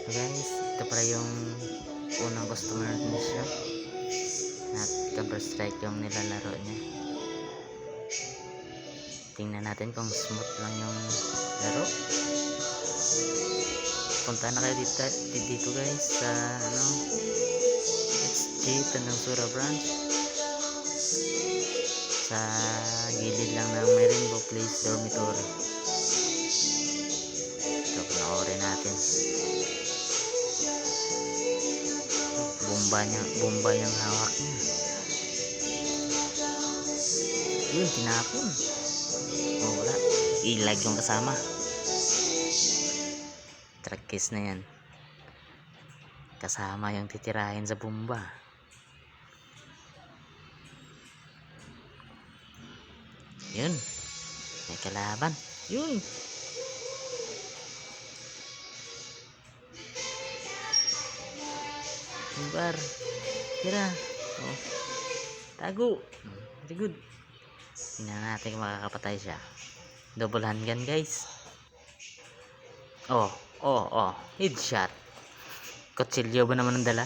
So guys, ito pala yung unang customer niya siya. At Counter Strike yung nilalaro niya. Tingnan natin kung smooth lang yung laro. Punta na kayo dito guys sa SG Tandang Sura branch. Sa gilid lang ng may Rainbow Place Dormitory. Ito, panoorin natin. Bomba niyang hawak niya. Yun, tinapon. Oh, wala. Ilag yung kasama. Tragkis na yan. Kasama yung titirahin sa bomba. Yun. May kalaban. Yun. Bar. Tira. Oh. Tago. Very good. Tingnan natin kung makakapatay siya. Double handgun guys. Oh. Headshot. Kutsilyo ba naman ang dala?